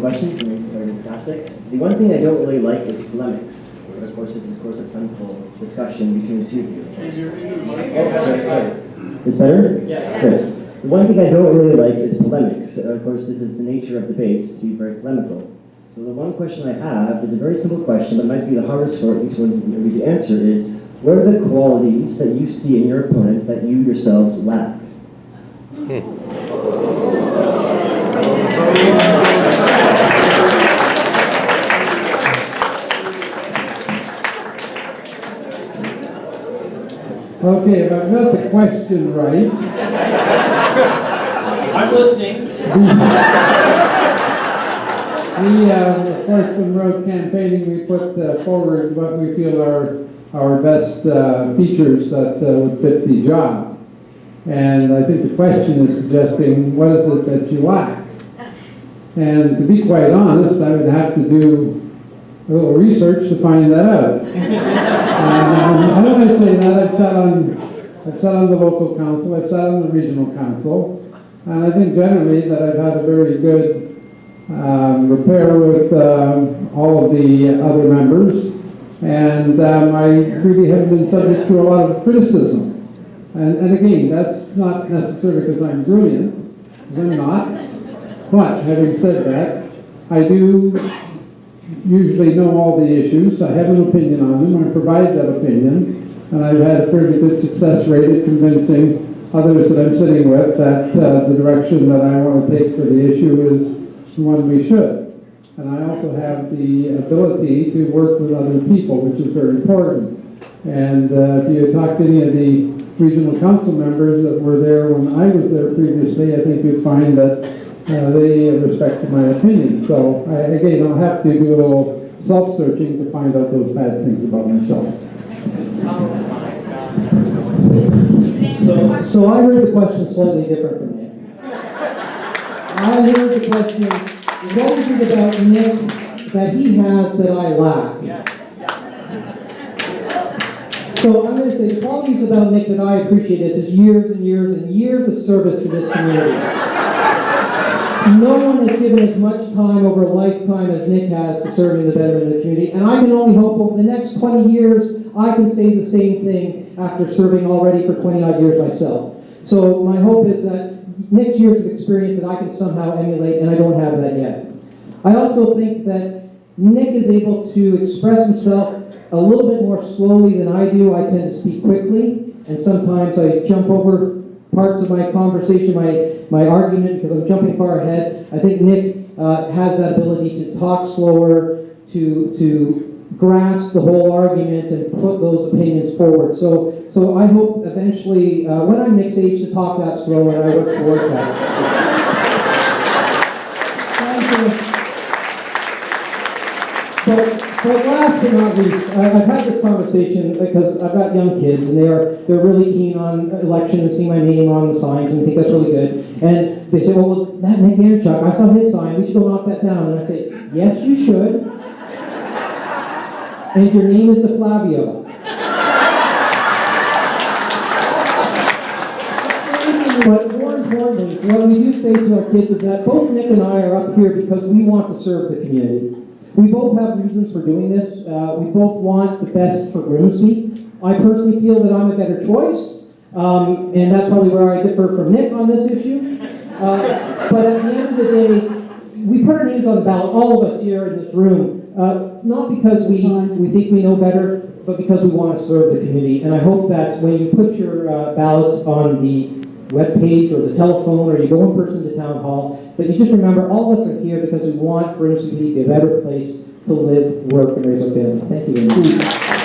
questions, and they're fantastic. The one thing I don't really like is polemics. But of course, this is of course a funful discussion between the two of you. Oh, sorry. Is better? Yes. Good. The one thing I don't really like is polemics. Of course, this is the nature of debates, to be very polemical. So the one question I have is a very simple question, but might be the hardest for each one of you to answer is, what are the qualities that you see in your opponent that you yourselves lack? Okay, if I've got the question right. I'm listening. We, of course, when road campaigning, we put forward what we feel are our best features that would fit the job. And I think the question is suggesting, what is it that you lack? And to be quite honest, I would have to do a little research to find that out. How do I say that? I've sat on the local council, I've sat on the regional council, and I think generally that I've had a very good rapport with all of the other members, and I really have been subject to a lot of criticism. And again, that's not necessarily because I'm brilliant, because I'm not, but having said that, I do usually know all the issues, I have an opinion on them, I provide that opinion, and I've had a fairly good success rate at convincing others that I'm sitting with that the direction that I want to take for the issue is the one we should. And I also have the ability to work with other people, which is very important. And if you talk to any of the regional council members that were there when I was there previously, I think you'd find that they respect my opinion. So again, I'll have to do a little self-searching to find out those bad things about myself. So I heard the question slightly different from Nick. I heard the question, what is it about Nick that he has that I lack? So I'm going to say the qualities about Nick that I appreciate is years and years and years of service to this community. No one has given as much time over a lifetime as Nick has to serving the betterment of the community, and I can only hope over the next 20 years I can say the same thing after serving already for 20-odd years myself. So my hope is that Nick's years of experience that I can somehow emulate, and I don't have that yet. I also think that Nick is able to express himself a little bit more slowly than I do. I tend to speak quickly, and sometimes I jump over parts of my conversation, my argument, because I'm jumping far ahead. I think Nick has that ability to talk slower, to grasp the whole argument and put those opinions forward. So I hope eventually, when I'm Nick's age, to talk that slow, and I work towards that. But last but not least, I've had this conversation because I've got young kids, and they're really keen on election and see my name on the signs, and I think that's really good. And they say, well, that Nick Airchuk, I saw his sign, we should go knock that down. And I say, yes, you should. And your name is DeFlavio. But more importantly, what we do say to our kids is that both Nick and I are up here because we want to serve the community. We both have reasons for doing this. We both want the best for Grimsby. I personally feel that I'm a better choice, and that's probably where I differ from Nick on this issue. But at the end of the day, we put our names on the ballot, all of us here in this room, not because we think we know better, but because we want to serve the community. And I hope that when you put your ballot on the webpage or the telephone, or you go in person to town hall, that you just remember all of us are here because we want Grimsby to be a better place to live, work, and raise our family. Thank you very much.